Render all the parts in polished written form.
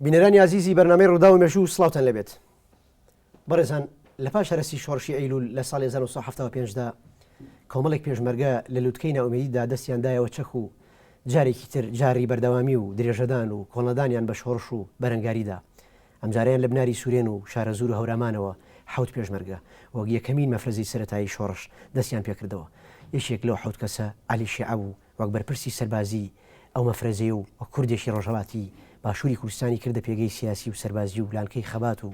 بینەرانی عزیزی بەرنامەی ڕوودا و مێژوو سڵاوتان لەبێت. بەڕێزان لە پاش هەرسی شۆڕشی ئەیلول لە ساڵی 1975دا کۆمەڵێک پێشمەرگە لە لووتکەی ناومێدیدا دەستیاندایەوە چەک و جارێکی تر جاری بەردەوامی و درێژەدان و کۆڵەدانیان بە شۆڕش و بەرەنگاریدا. ئەمجارەیان لە بناری سوورێن و شارەزور و هەورامانەوە حوت پێشمەرگە وەک یەکەمین مەفرەزی سەرەتایی شۆڕش دەستیان پێکردەوە. یەکێک لەو حوت کەسە عەلی شیعە بوو وەک بەرپرسی سەربازی ئەو مەفرەزەی و کوردێکی ڕۆژهەڵاتی باشووری کوردستانی کردە پێگەی سیاسی و سەربازی و لانکەی خەبات و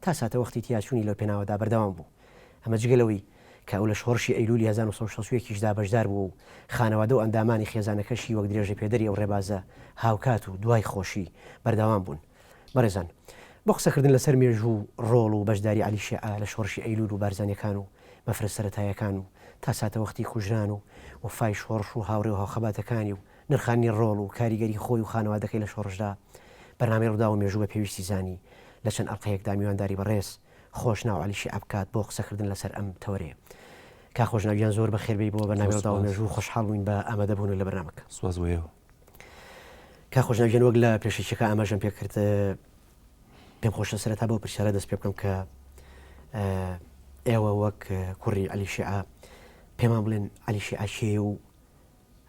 تا ساتە وەختی تیاچوونی لەو پێناوەدا بەردەوام بوو. ئەمە جگەلەوەی کە ئەو لە شۆڕشی ئەیلولی 1960دا بەشدار بوو و خانەوادە و ئەندامانی خێزانەکەشی وەک درێژە پێدەری ئەو ڕێبازە هاوکات و دوای خۆشی بەردەوام بوون. بەڕێزان بۆ قسەکردن لەسەر مێژوو ڕۆڵ و بەشداری عەلی شیعە لە شۆڕشی ئەیلول و بارزانیەکان و مەفرە سەرەتایەکان و تا ساتە وەختی کوژران و وەفای شۆڕش و هاوڕێ و هاوخەباتەکانی و نرخانی ڕۆڵ و کاریگەری خۆی و خانەوادەکەی لە شۆڕشدا بەرنامەی ڕوودا و مێژوو بە پێویستی زانی لە چەند ئەڵقەیەکدا میوانداری بەڕێز خۆش ناو عەلی شیعە بکات بۆ قسەکردن لەسەر ئەم تەورەیە. کا خۆشناویان زۆر بەخێربێی بۆ بەرنامەی ڕوودا و مێژوو خۆشحاڵ بووین بە ئامادەبوون لە بەرنامەکە. سوپاس بۆیەوە. کا خۆشناویان وەک لە پێشەکە ئاماژەم پێکرد پێم خۆشە سەرەتا بۆ پرسیارە دەست پێ بکەم کە ئێوە وەک کوڕی عەلی شیعە پێمان بڵێن عەلی شیعە کێیە و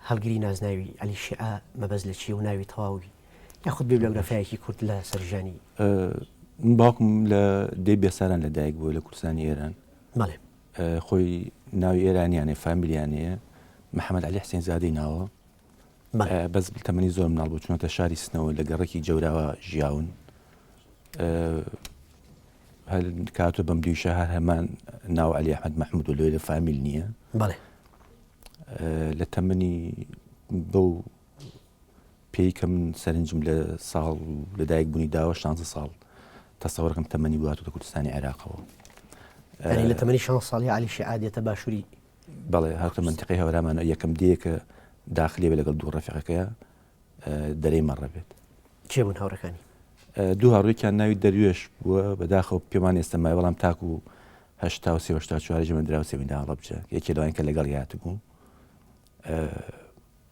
هەڵگیری نازناوی عەلی شیعە مەبەست لە چیە و ناوی تەواوی یاخود بیبلۆگرافایەکی کورد لە سەرژانی. باوکم لە دەی بێساران لەدایک بووە لە کوردستانی ئێران. بەڵێ خۆی ناوی ئێرانیانێ فامیلیانەیە محەممەد عەلی حسێن زادەی ناوە. بەس تەمەنی زۆر مناڵ بوو چونەتە شاری سنەوە لە گەڕێکی جەوراوە ژیاون. کاتۆ بەم دویشە هەر هەمان ناو عەلی ئەحمەد مەحموود و لێ لە فامیل نییە. بەڵێ لە تەمەنی بەو پێی کە من سەرنجم لە ساڵ لەدایک بوونی داوە 16 ساڵ تەسەوەرەکەم تەمەنی بواتۆ کوردستانی عێراقەوە. لە تەمەنی 6 ساڵی عەلی شیعە دێتە باشووری. بەڵێ هاتە منتیقەی هەورامانە یەکەم دیەکە داخلی بێ لەگەڵ دوو ڕەفیقەکەیە دەرەی مەڕە بێت. کێ بوون هاوڕەکانی؟ دوو هاوڕێکیان ناوی دەروێش بووە بەداخەوە پێمان ئێستا مای بەڵام تاکو و 1984 من دراوسێ لە هەڵەبجە یەکێ لەوان کە لەگەڵ یات بوو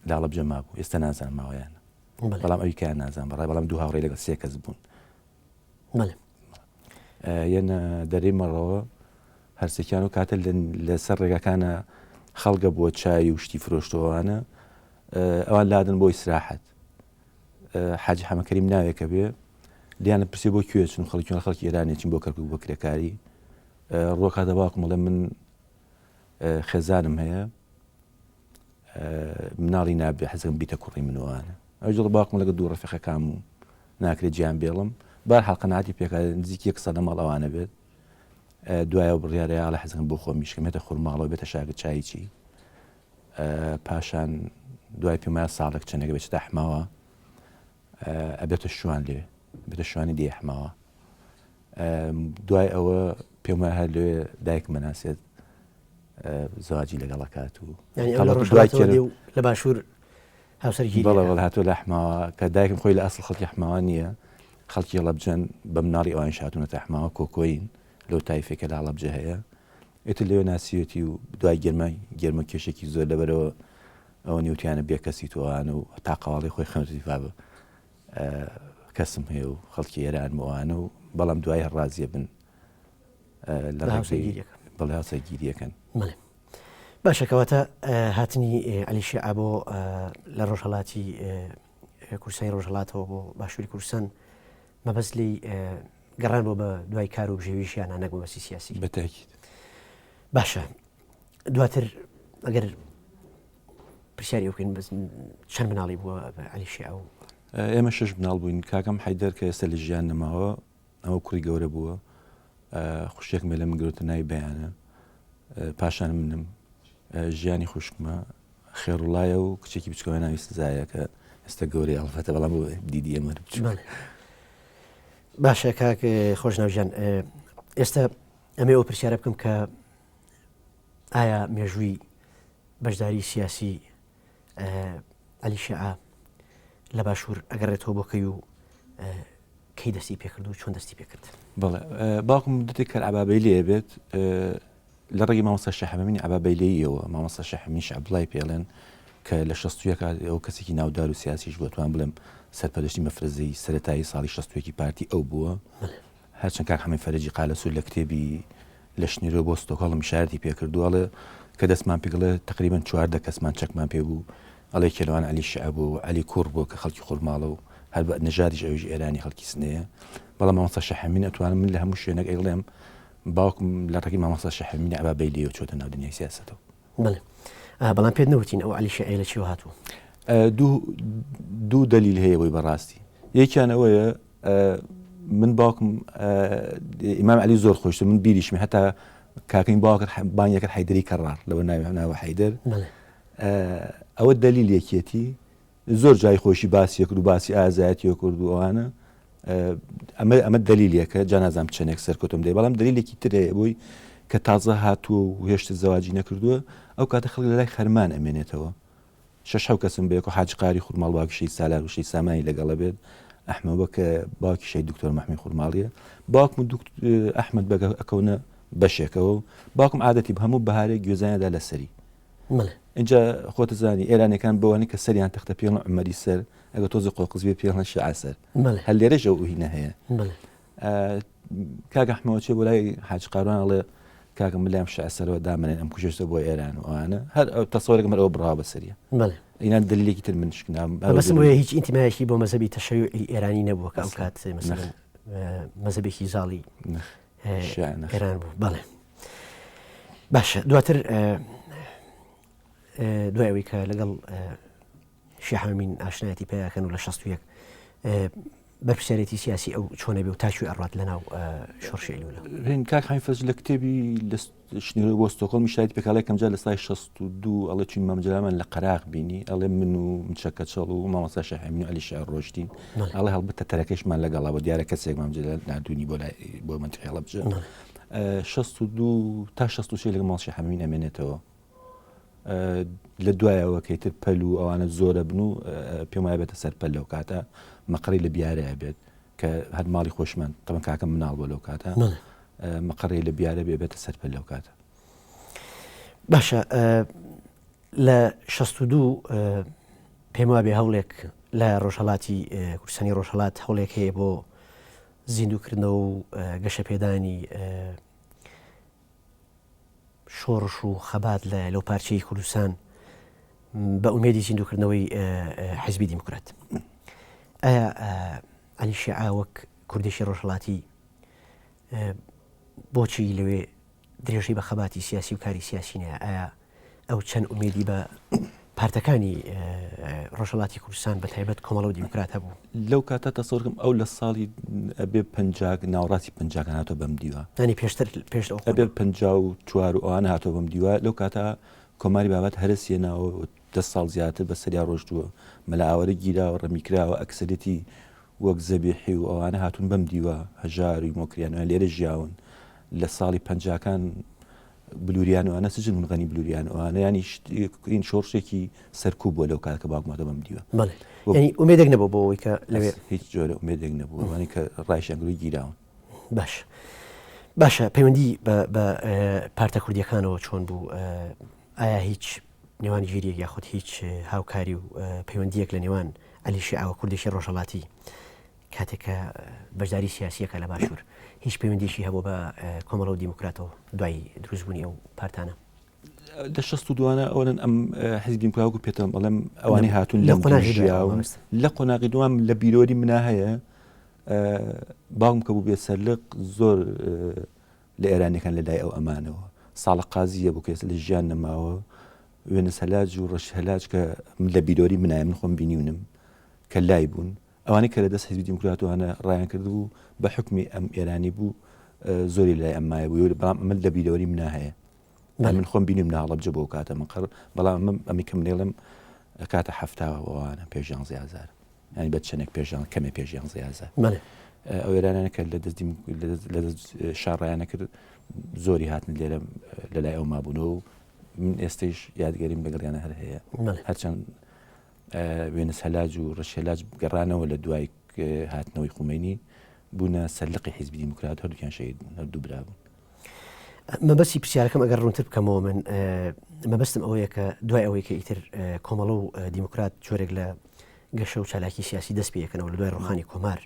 لە هەڵەبجە مابوو ئێستا نازانم ماوەیانە بەڵام ئەوی کیان نازانم بەڕای بەڵام دوو هاوڕێ لەگەڵ سێ کەس بوون. یەنە دەرەی مەڕەوە هەرسێکیان و کاتە لەسەر ڕێگاکانە خەڵگە بووە چای و شتی فرۆشتەوەوانە ئەوان لادن بۆ ئیسراحەت. حاجی حەمەکەریم ناوێکە بێ لیانە پرسی بۆ کوێ چون خەڵکیان خەڵکی ئێرانێکین بۆ کەرکک بۆ کرێکاری ڕۆکاتە باوکم بڵێ من خێزانم هەیە مناڵی نابێ حەزم بیتە کوڕی منوانە ئەو جڵ باوکم لەگە دوو ڕەفیقەکەم و ناکرێت گیان بێڵم بەرحاڵ قەناعەتی پێکا نزیک 100 سەدە ماڵ ئەوانە بێت. دوایە بڕیارەیە ئاڵە حەزم بۆ خۆم میشکم هێتە خورماڵەوە بێتە شاگرد چاییچی پاشان دوای پێمایە ساڵێک چەندێک بێتە حماوە ئەبێتە شوان لێ بێتە شوانی دێ حماوە. دوای ئەوە پێم هەر لێ دایک مەناسێت زواجی لەگەڵەکات و لە باشوور هاوسەرگیری بەڵێ هاتووە لە حماوە کە دایکم خۆی لە ئەسڵ خەڵکی حماوە نییە خەڵکی هەڵەبجەن بە مناڵی ئەوان شاتونەتە حماوە کۆکۆین لەو تایفێکە لە هەڵەبجە هەیە ئێتر لێوە ناسیوەتی و دوای گێرمە کێشێکی زۆر لەبەرەوە ئەوە نیوتیانە بێ کەسی تۆوانە و تا قەواڵی خۆی خەنوتیفا بە کەسم هەیە و خەڵکی ئێران بۆوانە و بەڵام دوای هەڕازیە بن لە بەڵێ هاوسەرگیریەکەن. باشەکەواتە هاتنی عەلی شیعە بۆ لە ڕۆژهەڵاتی کوردستانی ڕۆژهەڵاتەوە بۆ باشووری کوردستان مەبەست لی گەڕان بۆ بە دوای کار و بژێویشیان نەک بەبەستی سیاسی. بەتاکید. باشە دواتر ئەگەر پرسیاری بکەین چەند مناڵی بووە عەلی شیعە و ئێمە 6 مناڵ بووین. کاکەم حەیدەر کە ئێستا لە ژیان نەماوە ئەوە کوڕی گەورە بووە خوشکێک مێ لە من گرۆتە ناوی بەیانە پاشان منم ژیانی خوشکمە خێڕوڵایە و کچێکی بچکەوە ناوی سزایە کە ئێستا گەورەی هەڵفەتە بەڵام بۆ دیدی ئێمە بچوو. باشە کاک خۆشناوژیان ئێستا ئەمێ ئەو پرسیارە بکەم کە ئایا مێژووی بەشداری سیاسی عەلی شیعە لە باشوور ئەگەڕێتەوە بۆکەی و کەی دەستی پێکرد و چۆن دەستی پێکرد؟ بەڵێ باوکم دەتێک کە عەبابەی لێ بێت لە ڕێگی مامۆستا شەحەمەمینی عەبابەی لێیەوە مامۆستا شەحەمەمی شەعبڵای پێڵێن کە لە 61 ئەو کەسێکی ناودار و سیاسیش بۆ توان بڵێم سەرپەرشتی مەفرەزەی سەرەتایی ساڵی 61 پارتی ئەو بووە هەرچەند کاک حەمید فەرەجی قالەسوور لە کتێبی لە شنیرۆ بۆ ستۆکهۆڵم شایەتی پێکردووەڵێ کە دەستمان پێگڵێ تقریبان 14 کەسمان چەکمان پێ بوو ئەڵێ کێلوان عەلی شیع بوو عەلی کوڕ بوو کە خەڵکی خورماڵە و هەر بە نەژادیش ئەویش ئێرانی خەڵکی سنەیە بەڵام مامۆستا شەحەمین ئەتوانم من لە هەموو شوێنێک ئەیڵێم باوکم لە ڕێگەی مامۆستا شەحەمینی ئەبابەی لێوە چۆتە ناو دنیای سیاسەتەوە. بەڵێ بەڵام پێت نەوتین ئەو عەلی شیعە لە چیوە هاتووە؟ دوو دلیل هەیە بۆی بەڕاستی یەکیان ئەوەیە من باوکم ئیمام عەلی زۆر خۆشتە من بیریشمی هەتا کاکەین باوکرد بانگێکرد حەیدەری کەڕار لەوە ناوە حەیدەر ئەوە دلیل یەکێتی زۆر جای خۆشی باسیە کرد و باسی ئازایەتیەوە کرد و ئەوانە ئەمە دلیلێکە جا نازانم چەندێک سەرکەوتم دێ بەڵام دلیلێکی تر هەیە بۆی کە تازە هاتووە و هێشتا زەواجی نەکردووە ئەو کاتە خەڵک لە لای خەرمان ئەمێنێتەوە 6 کەسم بەیەک و حاج قاری خورماڵ باوکی سالار و شەی سامانی لەگەڵە بێت ئەحمەوە کە باوکی شەی دکتۆر مەحمی خورماڵیە باوکم ئەحمەد بەگە ئەکەونە بەشێکەوە باوکم عادەتی هەموو بەهارێک گوێزانیدا لەسەری اینجا خۆتە زانی ئێرانەکان بەوانی کە سەریان تەختە پێڵ عمەری سەر ئەگە تۆزی قۆقز بێ پێڵە شیعە سەر هەر لێرەژە و هینە هەیە کاک ئەحمەوە چێ بۆ لای حاج قاروان ئەڵێ کاکەم لام شیعە سەرەوە دامەنێن ئەم کوژێشتە بۆ ئێران و ئەوانە هەر تەسەوەرێک مەرەوە بڕاوە بەسەریە ئینا دلیلێکی تر من شکنام بەسم وەیە هیچ ئینتیمایەکی بۆ مەزەبی تەشەیوعی ئێرانی نەبووە کە ئەم کات مەسەڵەن مەزەبێکی زاڵی ئێران بوو. بەڵێ باشە دواتر دوای ئەوەی کە لەگەڵ شیعەمین ئاشنایەتی پێیاکەن و لە 61 بەرپرسیارەتی سیاسی ئەو چۆنە بێ و تاچوی ئەڕات لەناو شۆڕشی ئەیلوولە هێن کاک حەمید فەرەجی لە کتێبی لە شنیرۆ بۆ ستۆکهۆڵمی شایەتی پێکاڵی کەمجار لە سای 62 ئەڵێ چین مامجرامان لە قەراق بینی ئەڵێ من و منچەکە چەڵ و مامۆستا شەحەمین و عەلی شیع ڕۆشتین ئەڵێ هەڵبەتە تەرەکەشمان لەگەڵا بۆ دیارە کەسێک مامجرا نادوونی بۆ منتیقی هەڵەبجە 62 تا 63 لەگەڵ ماڵ شەحەمین ئەمێنێتەوە لە دوایەوە کەیتر پەل و ئەوانە زۆرە بن و پێم وایە بێتە سەر پەل لەو کاتە مەقڕی لە بیارەیە بێت کە هەر ماڵی خۆشمان تەمەن کاکەم مناڵ بۆ لەو کاتە مەقڕی لە بیارە بێتە سەر پەل لەو کاتە. باشە لە 62 پێم وابێ هەوڵێک لە ڕۆژهەڵاتی کوردستانی ڕۆژهەڵات هەوڵێک هەیە بۆ زیندووکردنەوە و گەشە پێدانی شۆڕش و خەبات لەو پارچەی کوردستان بە ئومێدی زیندووکردنەوەی حیزبی دیموکرات. ئایا عەلی شیعە وەک کوردێکی ڕۆژهەڵاتی بۆچی لەوێ درێژی بە خەباتی سیاسی و کاری سیاسی نیە؟ ئایا ئەو چەند ئومێدی بە پارتەکانی ڕۆژهەڵاتی کوردستان بە تایبەت کۆمەڵە و دیموکرات هەبوو؟ لەو کاتە تەسەوورکەم ئەو لە ساڵی ئەبێ پەنجاگ ناوڕاستی پەنجاگ هاتۆ بەم دیوە ینی پێشتر پێش ئەبێ 54 و ئەوانە هاتۆ بەم دیوە لەو کاتە کۆماری بابەت هەرسیە ناوە 10 ساڵ زیاتر بە سەریا ڕۆژتووە مەلا ئاوەرە گیراوە ڕەمیکراوە ئەکسەرەتی وەک زەبیحی و ئەوانە هاتوون بەم دیوە هەژار و مۆکریانەوە لێرە ژیاون لە ساڵی پەنجاکان بلوریانەوەوانە سجن منغەنی بلوریانەوەوانە ینی این شۆڕشێکی سەرکوب بووە لەو کات کە باوکماتە بەم دیوە. بەڵێ ینی ئومێدێک نەبوو بۆ ئەوەی کە لەوێ هیچ جۆرە ئومێدێک نەبوو ئەوانەی کە ڕایشیانگروی گیراون. باشە پەیوەندی بە پارتە کوردیەکانەوە چۆن بوو؟ ئایا هیچ نێوان گیریەک یاخود هیچ هاوکاری و پەیوەندیەک لە نێوان عەلی شیعە و کوردێکی ڕۆژهەڵاتی کاتێککە بەشداری سیاسیەکە لە باشوور هیچ پەیوەندیشی هەبوو بە کۆمەڵە و دیموکراتەوە دوای دروستبوونی ئەو پارتانە؟ لە 62 ئەوەن ئەم حیزبی دیموکرات و پێتەوە بەڵام ئەوانەی هاتوون لە قۆناغی دوام لە بیرۆری منا هەیە باوم کە بوو بێ سەرلق زۆر لە ئێرانەکان لەلای ئەو ئەمانەوە ساڵە قازیە بۆ کەس لە ژیان نەماوە وێنە هەلاج و ڕەش هەلاج کە لە بیرۆری منایە من خۆم بینیونم کە لای بوون ئەوانەی کە لە دەست حیزبی دیموکراتوانە ڕایان کرد بوو بە حکمی ئەم ئێرانی بوو زۆری لای ئەمایە بوو بەڵام ئەمە لە بیرۆری منا هەیە من خۆم بینیم ناڵەبجە بۆ کاتە من قڕ بەڵام ئەمی کەم نێڵم کاتە هەفتاوانە پێش 11,000 ینی بە چەندێک پێشیان کەمێ پێش 11,000 ئەو ئێرانەکە لە دەست شاڕایانە کرد زۆری هاتن لێرە لەلای ئەو مابوونەوە و من ئێستش یادگەریم لەگەڵیانە هەر هەیە هەرچەند وێنس هەلاج و ڕەشهێلاج گەڕانەوە لە دوای هاتنەوەی خومینی بوونە سەرلقی حیزبی دیموکرات هەردووکیان شەهید بوون هەردوو برا بوون. مەبەستی پرسیارەکەم ئەگەر ڕوونتر بکەمەوە من مەبەستم ئەوەیە کە دوای ئەوەی کە ئیتر کۆمەڵە و دیموکرات جۆرێک لە گەشە و چالاکی سیاسی دەست پێکەنەوە لە دوای ڕۆخانی کۆمار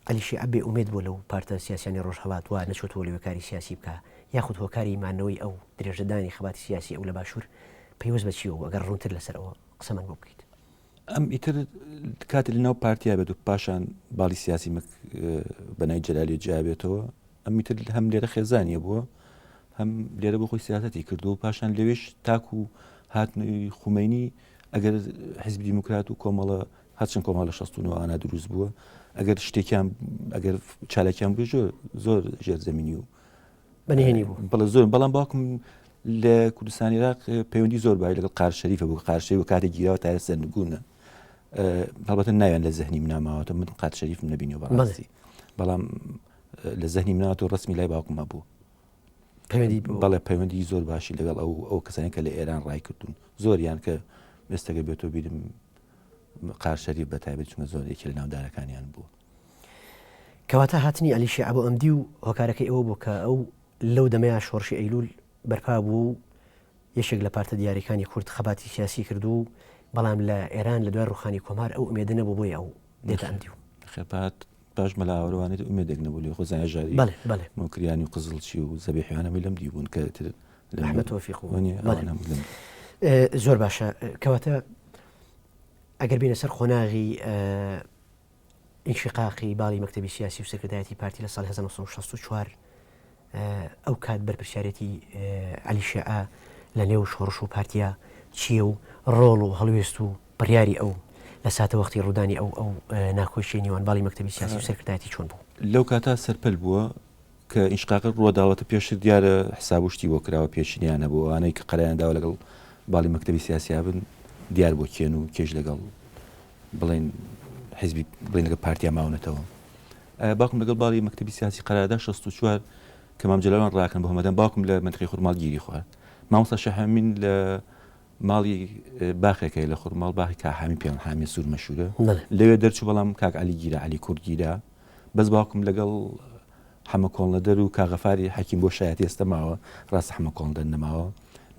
عەلیشی عەبێ ئومێد بۆ لەو پارتە سیاسیانی ڕۆژهەڵات وا نەچۆتەوە لەوێکاری سیاسی بکە یاخود هۆکاری مانەوەی ئەو درێژەدانی خەباتی سیاسی ئەو لە باشوور پەیوەست بە چیەوە ئەگەر ڕوونتر لەسەرەوە قسەمان بۆ بکەیت. ئەم ئیتر کاتی لەناو پارتیا بێت و پاشان باڵی سیاسی بەنای جەلالی جیابێتەوە ئەم ئیتر هەم لێرە خێزانیە بووە هەم لێرە بۆ خۆی سیاسەتی کردو و پاشان لەوێش تاکو و هاتنی خومینی ئەگەر حیزب دیموکرات و کۆمەڵە هەرچەند کۆمەڵە 69 دروست بووە ئەگەر شتێکیان ئەگەر چالێکیان بوو زۆر ژێرزەمینی و بەنهێنی بوو بەڵێ زۆر بەڵام باوکم لە کوردستانی عێراق پەیوەندی زۆر بای لەگەڵ قارشەریفە بوو قارشەری و کاتێک گیراوە تا ئێستا نگونە هەڵبەتە ناوێن لە زەهنی مناماوەتە من قارشەریفم نەبینیەوە بەڕاستی بەڵام لە زەهنی مناوەتەوە ڕسمی لای باوکم هەبوو بەڵێ پەیوەندی زۆر باشی لەگەڵ ئەو کەسانی کە لە ئێران ڕای کردوون زۆریان کە ئێستاگە بێتەوە بیرم قارشەریف بەتایبەت چونکە زۆر یەکێ لە ناودارەکانیان بوو. کەواتە هاتنی عەلیشی عەبۆ ئەمدی و هۆکارەکەی ئەوە بوو کە ئەو لەو دەمەیە شۆڕشی ئەیلول بەرپا بوو یەشێک لە پارتە دیاریەکانی کورد خەباتی سیاسی کردو بەڵام لە ئێران لە دوای ڕوخانی کۆمار ئەو ئومێدە نەبوو بۆی ئەو دێتە ئەمدی و خێپات باش مەلاوەوانێت ئومێدێک نەبوو لێ خۆزانە ژاری مۆکریانی و قزڵچی و زەبیحیانەوەی لەم دی بوون کە ئەحمەد تۆفیق زۆر باشە کەواتە ئەگەر بینە سەر خۆناغی ئینشقاقی باڵی مەکتەبی سیاسی و سەرکردایەتی پارتی لە ساڵی 1964 ئەو کات بەرپرسیارەتی عەلیشی عە لە نێو شۆڕش و پارتیا چییە و ڕۆڵ و هەڵوێست و بڕیاری ئەو لە ساتە وەختی ڕوودانی ئەو ناخۆشیی نێوان باڵی مەکتەبی سیاسی و سەرکردایەتی چۆن بوو لەو کاتا سەرپەل بووە کە ئینشقاق ڕووداوەتە پێشتر دیارە حساب و شتی بۆ کراوە پێشینیانە بۆ ئەوانەی کە قەرایانداوە لەگەڵ باڵی مەکتەبی سیاسیا بن دیار بۆ کێن و کێش لەگەڵ بڵێن حیزبی بڵێن لەگەڵ پارتیا ماونەتەوە باوکم لەگەڵ باڵی مەکتەبی سیاسی قەرارداد 64 کە مام جەلال ڕاکەن بۆ هەمەدان باوکم لە منتقی خورماڵ گیری خوارد مامۆستا شەحەمین لە ماڵی باخێکەکەی لە خورماڵ باخی کاحامی پێیان حامی سوور مەشهورە لەوێ دەرچوو بەڵام کاک عەلی گیرە عەلی کورد گیرە بەس باوکم لەگەڵ حەمە کۆڵنەدەر و کاغەفاری حەکیم بۆ شایەتی ئێستا ماوە ڕاستە حەمە کۆڵنەدەر نەماوە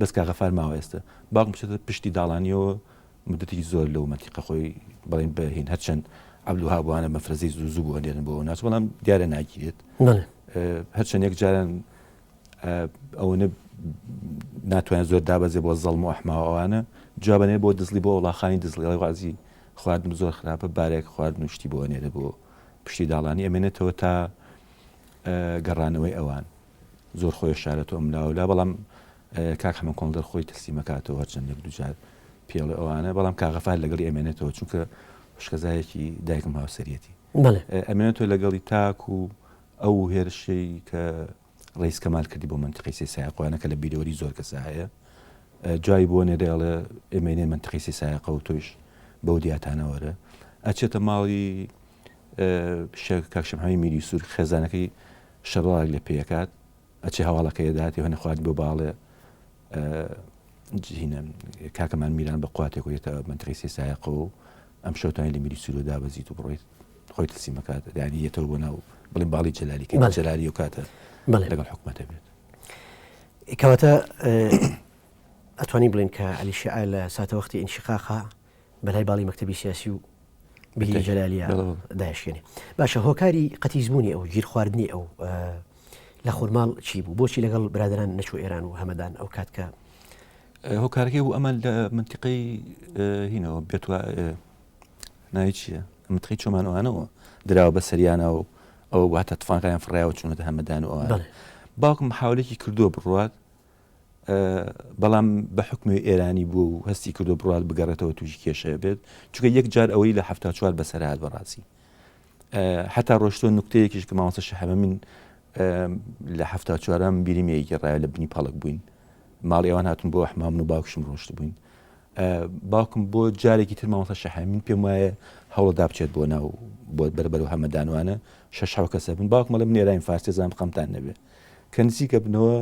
بەس کاغەفار ماوە ئێستا باوکم بچێتە پشتی داڵانیەوە مدەتی زۆر لەو مەنتیقە خۆی بڵێن بەهین هەرچەند عەبدولوهاب بوانە مەفرەزەی زوو بووە نێرن بۆ ناچ بەڵام دیارە ناگیرێت هەرچەند یەک جاران ئەوەنە ناتوانێت زۆر دابەزێ بۆ زەڵم و ئەحماوانە جوابانێ بۆ دزلی بۆ وڵاخانی دزڵی وازی خواردن زۆر خراپە بارێک خواردن و شتی بۆ نێرە بۆ پشتی داڵانی ئەمێنێتەوە تا گەڕانەوەی ئەوان زۆر خۆی شارەتەوە ئەملاولا بەڵام کاک حەمە کۆڵنەدەر خۆی تەسلیمەکاتەوە هەرچەند یەک دووجار پێڵێ ئەوانە بەڵام کاغەفار لەگەڵی ئەمێنێتەوە چونکە شکەزایەکی دایکم هاوسەرەتی ئەمێنێتەوە لەگەڵی تاک و ئەو هێرشەی کە ڕیس کەمال کردی بۆ منتقی سێ سایقوانە کە لە بیرۆری زۆر کەسا هەیە جوای بۆ نێرێڵە ئێمێنێ منتقی سێ سایقە و تۆش بەو دیاتانەوەرە ئەچێتە ماڵی کاک شەمحەمی میری سوور خێزانەکەی شەڕاڵێک لە پێکات ئەچێ هەواڵەکەی داتی هەنە خوارد بۆ باڵێ جینە کاکەمان میران بە قواتێک وێتە منتقی سێ سایقە و ئەم شەوتانی لە میری سوورە دابەزیت و بڕۆیت خۆی تەسلیمەکات یانی یەتەوە بۆ ناو بڵێن باڵی جەلالی کە جەلالی و کاتە لەگەڵ حکومەتە بێت کەواتە ئەتوانین بڵێن کە عەلیشی عە لە ساتە وەختی ئینشقاقا بەلای باڵی مەکتەبی سیاسی و بەهی جەلالیە دایشکێنێ باشە هۆکاری قەتیزبوونی ئەو گیر خواردنی ئەو لە خورماڵ چی بوو بۆچی لەگەڵ برادران نەچوو ئێران و هەمەدان ئەو کات کە هۆکارەکەی بوو ئەمە لە منتیقەی هینەوە بێتوە ناوی چییە منتیقەی چۆمانەوانەوە دراوە بە سەریانە و ئەو واتە تفانقیان فڕایەوە چوونەتە هەمەدان و ئەوە باوکم حاولێکی کردووە بڕوات بەڵام بە حکمی ئێرانی بوو و هەستی کردو بڕات بگەڕێتەوە تووشی کێشەیە بێت چونکە یەک جار ئەوەی لە 74 بەسەرهات بەڕاستی حتا ڕۆشتۆ نوکتەیەکیش کە مامۆستا شەحەمە من لە 74 بیریمەیەکی ڕایە لە بنی پەڵک بووین ماڵی ئەوان هاتون بۆ ئەحمام و باوکشم ڕۆشت بووین باوکم بۆ جارێکی تر مامۆستا شەحەمین پێم وایە هەوڵەدا بچێت بۆ ناو بۆ بەربەر و هەمەدانوانە 6 کەسە بن باوکم مەڵێ نێرین فارسی زانام قەمتان نەبێت کە نزیکە بنەوە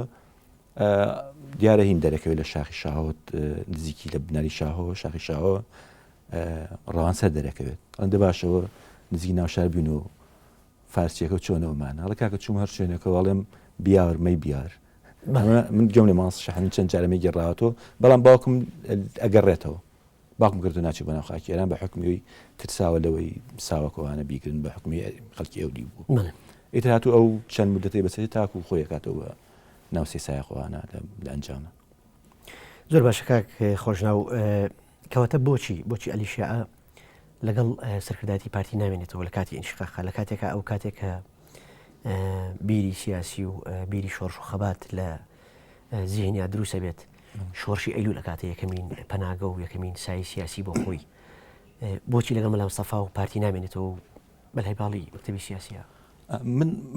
دیارە هین دەرەکەوێت لە شاخی شاهۆت نزیکی لە بناری شاهۆ شاخی شاهۆ ڕەوان سەر دەرەکەوێت ئەندە باشەوە نزیکی ناوشار بین و فارسیەکە چۆنەوەمان هەڵە کاکە چوم هەر شوێنەکە وەڵێم بیار مەی بیار من گوێم لێ ماڵ شەحەمی چەند جارەمەی گەڕاوەتەوە بەڵام باوکم ئەگەڕێتەوە باقم کردو ناچێت بە ناو خاکێران بە حکمیەوەی ترساوە لەوەی ساوەکەوانە بیکردن بە حکمی خەڵکی ئەودی بوو ئیتر هاتوو ئەو چەند مدەتەی بەسەری تاکو خۆی کاتەوە ناو سێسایەخواانە لە ئەنجامە. زۆر باشە کاک خۆشناو کەواتە بۆچی ئەلیشیا لەگەڵ سەرکردایەتی پارتی نامێنێتەوە لە کاتی ئینشقاقا لە کاتێکە ئەو کاتێکە بیری سیاسی و بیری شۆڕش و خەبات لە زیهنیا دروستە بێت شۆڕشی ئەیلول لە کاتە یەکەمین پەناگە و یەکەمین سای سیاسی بۆ خۆی بۆچی لەگەڵ مەلا مستەفا و پارتی نامێنێتەوە بەلای باڵی مەکتەبی سیاسیە؟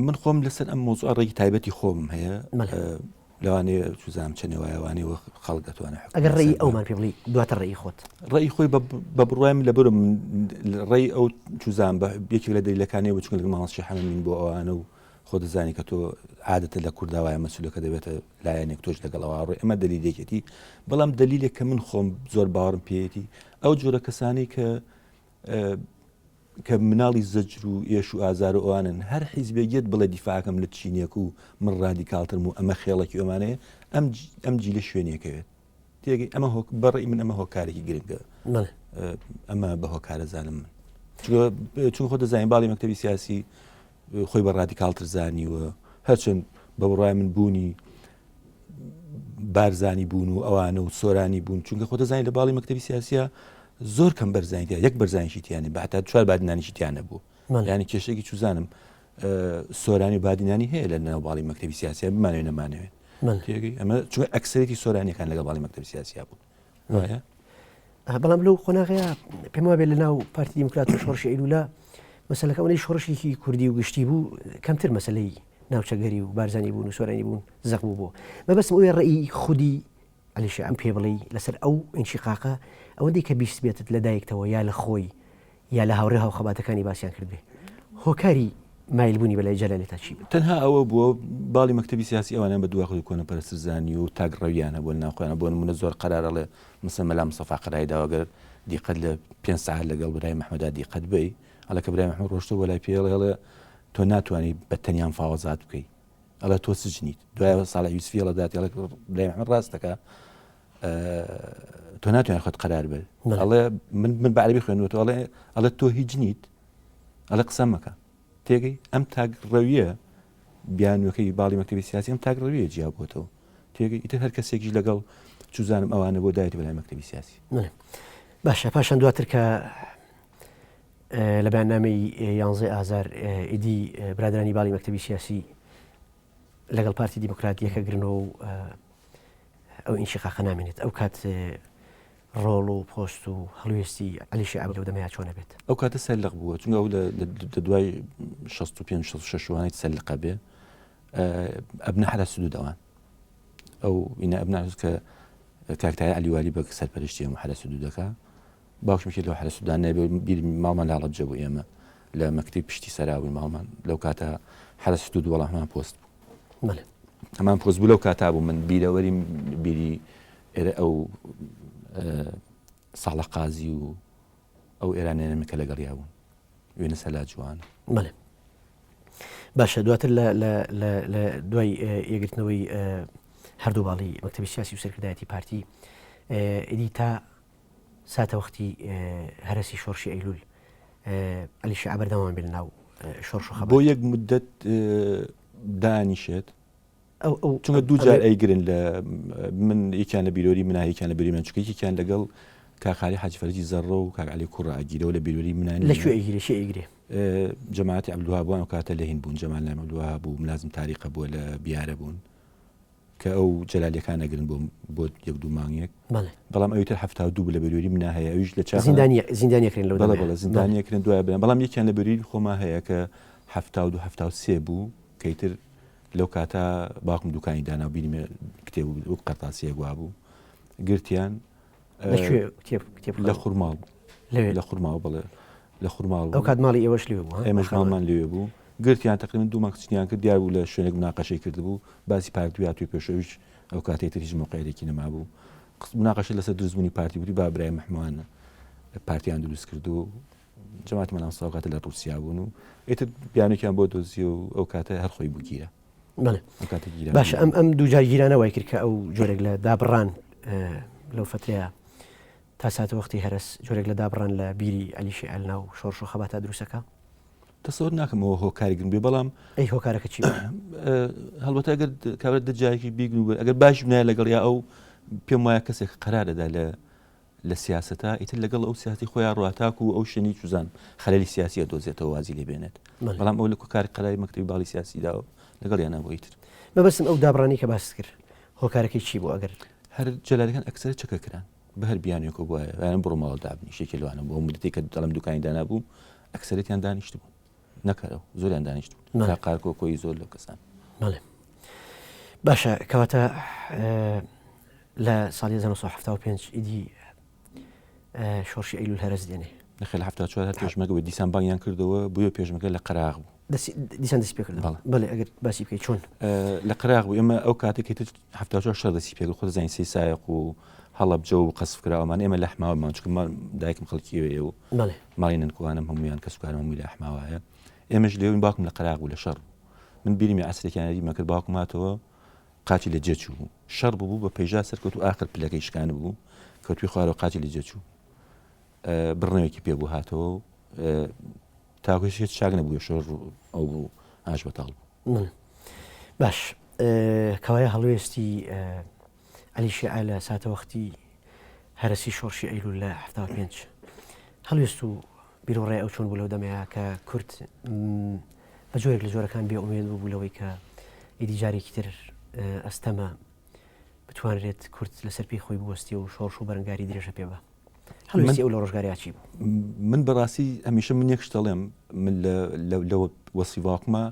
من خۆم لەسەر ئەم مۆزوع ڕێی تایبەتی خۆم هەیە لەوانەیە چزانام چەنەوەیوانەوە خەڵک دەتوانێت ئەگەر ڕێی ئەومان پێ بڵی دواتە ڕێی خۆت ڕێی خۆی بە بڕوایم لە برم ڕێی ئەو چزان بە یەکێک لە دەریلەکانی بچون لە ماڵشی حەمەمین بۆ ئەوانە و خۆ دەزانی کە تۆ عادەتە لە کورداوایە مەسولەکە دەبێتە لایەنێک تۆش لەگەڵەوە ڕێ ئەمە دلیلێکێتی بەڵام دلیلێک کە من خۆم زۆر باوەڕم پێێتی ئەو جۆرە کەسانی کە مناڵی زەجر و ئێش و ئازار و ئەوانن هەر حیزبێگێت بڵێ دیفاعەکەم لە چینێک و من ڕادیکالترم و ئەمە خێڵێکی ئەمانەیە ئەم جیلە شوێنێکەوێت تێگەی ئەمە بەڕێی من ئەمە هۆکارێکی گرنگە ئەمە بە هۆکارە زانم من چون خۆ دەزانین باڵی مەکتەبی سیاسی خۆی بە ڕادیکالتر زانیوە هەرچەند بە بڕای من بوونی بارزانی بوون و ئەوانە و سۆرانی بوون چونکە خۆ دەزانین لە باڵی مەکتەبی سیاسیە زۆر کەم بەرزانیتە یەک بەرزانیشی تیانێ بە حتا 4 بادنانیشی تیانە بوو ینی کێشێکی چوزانم سۆرانی و بادینانی هەیە لە ناو باڵی مەکتەبی سیاسیە بمانوێ نەمانەوێت ئەمە چون ئەکسەرێتی سۆرانیەکان لەگە باڵی مەکتەبی سیاسیا بوو بەڵام لەو قۆناغەیە پێم وابێت لە ناو پارتی دیموکرات و شۆڕشی ئەیلولا مەسەلەکە ئەوەی شۆڕشێکی کوردی و گشتی بوو کەمتر مەسەلەی ناوچەگەری و بارزانی بوون و سۆرانی بوون زەق بوو مەبەستم ئەوەیە ڕێی خودی ئەلیشیا ئەم پێ بڵێ لەسەر ئەو ئینشقاقە ئەوەندەی کە بیست بێتت لە دایکتەوە یا لە خۆی یا لە هاوڕێ هاوخەباتەکانی باسییان کردبێ هۆکاری مایلبوونی بەلای جەلالێتە چی بوو؟ تەنها ئەوە بووە باڵی مەکتەبی سیاسی ئەوانیان بە دواخۆی کۆنە پەرسترزانی و تاگڕەویانە بۆ ناوخۆیانە بۆ نمونە زۆر قەرارەڵێ مثل مەلا مستەفا قەرای داوەگەر دیقەت لە 5 ساعت لەگەڵ برای محمەدا دیقەت بی ئەڵە کە برای محمەد ڕۆشتە وەلای پێڵێڵێ تۆ ناتوانانی بە تەنیان فاوەزات بکەیت ئەڵە تۆ سجنیت دوای ساڵی یوسفی ئەڵەدات ئەڵە برای محمەد ڕاستەکە تۆ ناتوانێت خۆت قەرار بێت ئەڵێ من بە عەرەبی خوێنوەوە ئەڵێ تۆ هیچ نیت ئەڵە قسە مەکە تێگەی ئەم تاگڕەویە بیانوەکەی باڵی مەکتەبی سیاسی ئەم تاگڕەویە جیا بۆتەوە تێگەی ئیتر هەر کەسێکی لەگەڵ چوزانم ئەوانە بۆ دایەتی بەلای مەکتەبی سیاسی باشە پاشان دواتر کە لە بەیاننامەی 11 ئازار ئیدی برادرانی باڵی مەکتەبی سیاسی لەگەڵ پارتی دیموکراتیەکە گرنەوە و ئەو ئینشقاقە نامێنێت ئەو کات ڕۆڵ و پۆست و هەڵوێستی ئەلیشیا لەو دەمەیە چۆنە بێت؟ ئەو کاتە سەرلق بووە چونکە ئەو لە دوای 65 وانەی سەرلقە بێ ئەبنە حەلا سودودەوان ئەو ئینە ئەبنا کە کاکتای علیوالی بە سەرپەرشتی ئەم حەلا سودودەکە باوکمشی لەو حەلا سودان نەبێ بیر ماڵمان لاڵەبجە بوو ئێمە لە مەکتەبی پشتی سەراوی ماڵمان لەو کاتە حەلا سودود وەڵام هەمان پۆست بوو هەمان پۆست بوو لەو کاتا بوو من بیرەوەری بیری ئێرە ئەو ساڵە قازی و ئەو ئێرانێنەکە لەگەڵیا بوون وێنە سەلا جوان بەڵێ باشە دواتر لە دوای یەگرتنەوەی هەردوو باڵی مەکتەبی سیاسی و سەرکردایەتی پارتی ئیدی تا ساتە وەختی هەرسی شۆڕشی ئەیلول ئەلیشیا بەردەوام بێت ناو شۆڕش و خەبات بۆ یەک مدەت دانیشێت چونکە دوو جار ئەیگرن لە من یەکیان لە بیرۆری منە یەکیان لە بیرۆری من چونکە یەکیان لەگەڵ کاخالی حاجی فەرجی زەڕۆ و کاک عەلی کوڕ ئاگیرەوە لە بیرۆری منان لەکوێ ئەیگرێ شێ ئەیگرێ جەماعەتی عەبدولوهاب بوون و کاتە لە هین بوون جەمال لای عەبدولوهاب بوو ملازم تاریقە بووە لە بیارە بوون کە ئەو جەلالیەکان ئەگرن بۆ یەک دوو مانگێک بەڵام ئەویتر 72 بوو لە بیرۆری منە هەیە ئەویش لە زیندانیەکرێن لەو زیندانیەکرێن دوای بێن بەڵام یەکیان لە بیرۆری خۆما هەیە کە 72 73 بوو کەیتر لەو کاتە باوکم دوکانی دانا بینی کتێب وەک قەرتاسیە گوا بوو گرتیان لە خوڕماڵ لە خوڕماوە بڵێ لە خوڕماڵ ئەو کات ماڵی ئێوەش لێ بوو ئێمەش ماڵمان لێ بوو گرتیان تقریبا دوو ماکسنیان کرد دیار بوو لە شوێنێک مناقەشەی کرد بوو باسی پارتی توی پێشەویش ئەو کاتێتر هیچ موقعیەکی نەما بوو مناقەشە لەسەر دروستبوونی پارتی بووی با برای محموان پارتیان دروست کرد و جەماعەتی مەلا مستەفا کاتە لە ڕووسیا بوون و ئیتر بیانێکیان بۆ دۆزی و ئەو کاتە هەر خۆی بوو گیرە باش ئەم دوو جار گیرانە وای کرد کە ئەو جۆرێک لە دابڕان لەو فترەیە تا سات وەختی هەرس جۆرێک لە دابڕان لە بیری ئەلیشی ئەلنا و شۆڕش و خەباتە دروستەکە تەسەوەر ناکەمەوە هۆکاری گرن بێ بەڵام ئەی هۆکارەکە چی هەڵبەتە ئەگەر کابرا دەجایکی بیگن و ئەگەر باش بنایە لەگەڵ یا ئەو پێم وایە کەسێک قەرارەدا لە سیاسەتە ئیتر لەگەڵ ئەو سیاسی خۆیان ڕاتاک و ئەو شوێنی چوزان خەلەلی سیاسیە دۆزێتەوە وازی لێ بێنێت بەڵام ئەو لە کاری قەراری مەکتەبی باڵی سیاسیداوە لەگەڵ یانە بۆ ئیتر مەبەستم ئەو دابڕانی کە باس کرد هۆکارەکەی چی بوو ئەگەر هەر جەلالەکان ئەکسەر چەکە کران بە هەر بیانێکۆ بووە یان بڕۆ ماڵ دابنی شێکی لەوانە بۆ مدتی کە دەڵم دوکانی دانابوو ئەکسەرەتیان دانیشت بوو نەکەرەوە زۆریان دانیشت بوو قارکۆکۆی زۆر لەو کەسان باشە کەواتە لە ساڵی 1975 ئیدی شۆڕشی ئەیلول هەرس دێنێ نەخێل 74 پێشمەگە دیسان بانیان کردەوە بووە پێشمەگە لە قەراغ بوو دیسان دەست پێ کرد بەڵێ ئەگەر باسی بکەیت چۆن لە قەراغ بوو ئێمە ئەو کاتێک 74 شەڕ دەستی پێ خۆ زین سی سایق و هەڵەبجە و قەسف کراوەمان ئێمە لە حماوەمان چکە دایکم خەڵکیوێ و ماڵی ننکوانم هەمویان کە سوکارم هەمووی لە حماوایە ئێمەش لێوین باوکم لە قەراغ بوو لە شەڕ من بیرمی عەسرێکیانی مەکرد باوکم هاتەوە قاچی لە جێچوو بوو شەڕ بوو بە پەیژا سەرکەوت و ئاخر پلەکەی شکان بوو کەوتوی خوارەوە قاچی لە جێچوو بڕنەوەیەکی پێ بوو هاتەوە تاکوش هیچ شاک نەبووە شۆڕ ئەو بوو ئاش بەتاڵ بوو باش کەوایە هەڵوێستی ئەلیشی ئا لە ساتە وەختی هەرسی شۆڕشی ئەیلول لە 75 هەڵوێست و بیرۆڕێ ئەو چۆن بوو لەو دەمەیە کە کورد بە جۆرێک لە جۆرەکان بێ ئومێد بوو لەوەی کە ئیدی جارێکی تر ئەستەمە بتوانرێت کورد لەسەر پێی خۆی بوەستی و شۆڕش و بەرەنگاری درێژە پێ بە هەڵوێستی ئەو لە ڕۆژگاریا چی بوو من بەڕاستی هەمیشە من یەکش دەڵێم من لەوە وەسی واقمە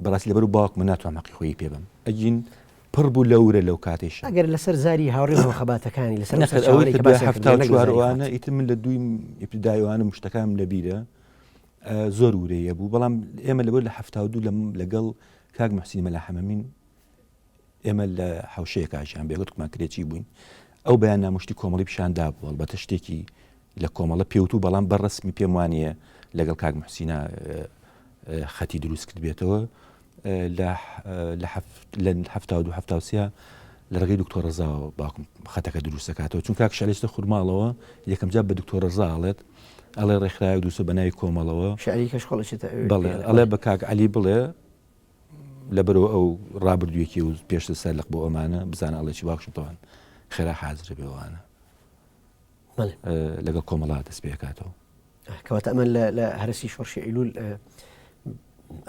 بەڕاستی لەبەر و باوکمە ناتوانم حەقی خۆی پێ بم ئەجین پڕ بوو لەورە لەو کاتێش ئەگەر لەسەر زاری هاوڕێەوە خەباتەکانی لەسەر هەفتاوانە ئیتر من لە دوی ئیبتدایوانە مشتەکانم لەبیرە زۆر ورەیە بوو بەڵام ئێمە لەبەر لە 72 لەگەڵ کاک محسین مەلا حەمەمین ئێمە لە حوشەیە کاشیان بێگوتمان کرێکی بووین ئەو بەیان نامشتی کۆمەڵی پیشاندا بوو بەتە شتێکی لە کۆمەڵە پێوتو بەڵام بەڕسمی پێم وانە لەگەڵ کاک محسینە خەتی دروست کرد بێتەوە لە 1970 لە ڕێگەی دکتۆر ڕەزا باوکم خەتەکە دروست دەکاتەوە چون کاک شەلیستە خورماڵەوە یەکەم جار بە دکتۆر ڕەزا ئەڵێت ئەڵێ ڕێکخراوی دووسە بە ناوی کۆمەڵەوە بەڵێ ئەڵێ بە کاک عەلی بڵێ لەبەرەوە ئەو ڕابردوویەکی و پێشتر سەرلق بۆ ئەمانە بزانە ئەڵێکی باوکشم تەوان خێرا حازرە بێوانە لەگەڵ کۆمەڵا دەست پێکاتەوە کەواتە ئەمە لە هەرسی شۆڕشی ئەیلول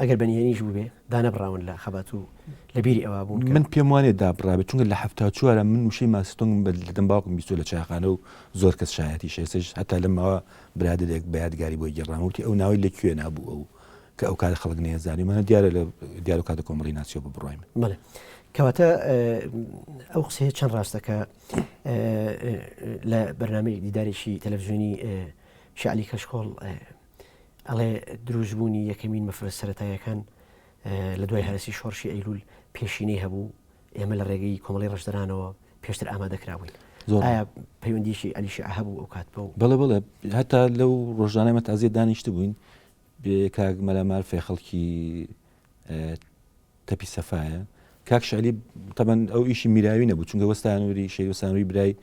ئەگەر بەنیێنیش بوو بێ دانەبراون لە خەبات و لە بیری ئەوە بوون من پێم وانێ دابڕابێت چونکە لە 74 من وشەی ماستۆنگ لە دەم باوکم بیستۆ لە چاخانە و زۆر کەس شایەتی شێسش هەتا لەمەوە برادێک بە یادگاری بۆی گەڕاموتی ئەو ناوی لەکوێ نابوو ئەو کە ئەو کات خەڵک نێزانیمانە دیارە لە دیار و کاتە کۆمەڵی ناسیۆ بڕۆیم بڵێ کەواتە ئەو قسەیە چەند ڕاستەکە لە بەرنامەی دیدارێکی تەلەڤیزیۆنی شعلی کەشکۆڵ ئەڵێ دروستبوونی یەکەمین مەفرە سەرەتاییەکان لە دوای هەرسی شۆڕشی ئەیلول پێشینەی هەبوو ئێمە لە ڕێگەی کۆمەڵی ڕەشدەرانەوە پێشتر ئامادەکراوین ئایا پەیوەندیشی ئەلیشی هەبوو ئەو کات بە بەڵێ بڵێ هەتا لەو ڕۆژانەی مەتازیە دانیشت بووین کاک مەلامار فێ خەڵکی تەپی سەفایە کاک شعلی تەبەن ئەو ئیشی میراوی نەبوو چونکە وەستانوری شەیوەسانوری برای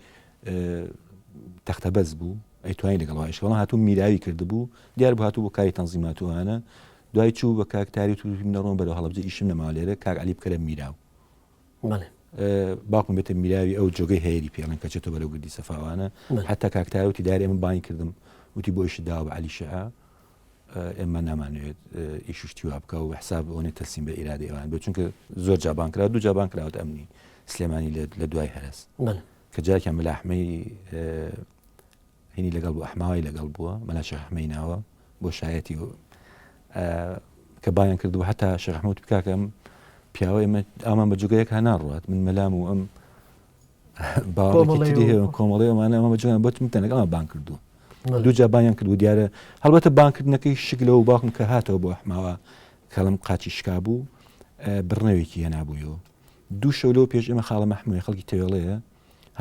تەختەبەز بوو ئەیتوانی لەگەڵ هاتوو میراوی کردبوو دیار بوو هاتوو بۆ کاری تەنزیماتوانە دوای چوو بە کاکتاری توی منەڕۆم بەرەوە هەڵبجە ئیشم نەماوە لێرە کاک عەلی بکەرە میراو باوکم بێتە میراوی ئەو جۆگەی هەیەری پێڵێن کە چێتەوە بەرەو گردی سەفاوانە حتا کاکتاری وتی داری ئێمە بانی کردم وتی بۆ ئیشت داوە بە عەلی شەعە ئێمە نامانوێت ئیش شتی وا بکە و حساب ئەوەی تەسلیم بە ئیرادی ئەوان بێت چونکە زۆر جابان کرا دوو جابان کراوەتە ئەمنی سلێمانی لە دوای هەرس کە جارێکیان مەلا ئەحمەی هینی لەگەڵ بۆ ئەحماوای لەگەڵ بووە مەلا شێخ ئەحمەی ناوە بۆ شایەتی کە بایان کردبوو هەتا شێخ ئەحمەد بکاکەم پیاوە ئێمە ئامان بە جوگەیەک هەناڕوات من مەلام و ئەم باوەڕێکی کۆمەڵی ئەمانە ئەمە بەجوگیان بۆت من تەنێک ئەمە بان کردووە دوو جا بانیان کردو دیارە هەڵبەتە بانکردنەکەی شکلەوە باوکم کە هاتەوە بۆ ئەحماوە کەڵم قاچی شکا بوو بڕنەوێکی هێنابوویەوە دوو شەو لەوە پێش ئێمە خاڵە مەحموودی خەڵکی تەوێڵەیە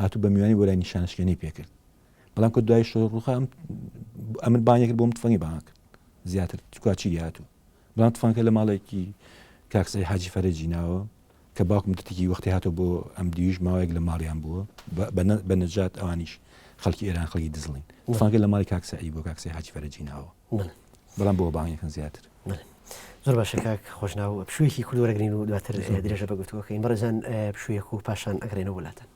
هاتوو بە میوانی بۆ لای نیشانشکێنەی پێکرد بەڵام کە دوای شەو ڕووخا ئەمن بانیەکرد بۆم تفەنگی بانک زیاتر کوچی هاتوو بەڵام تفەنگەکە لە ماڵێکی کاکسەی حاجی فەرەجی ناوە کە باوکم دەتێکی وەختی هاتۆ بۆ ئەم دیویژ ماوەیەک لە ماڵیان بووە بە نەجات ئەوانیش خەڵکی ئێران خەڵکی دزڵین فانگە لە ماڵی کاکسایی بۆ کاکسی حاجی فەرەجیناوە بەڵام بۆ باوەکەن زیاتر زۆر باشە کاک خۆشناو پشوویەکی کوردوەرەگرین و دواتر درێژە بە گفتووەکەین بەڕێزان پشوویەک و پاشان ئەگرێنەوە وڵاتن.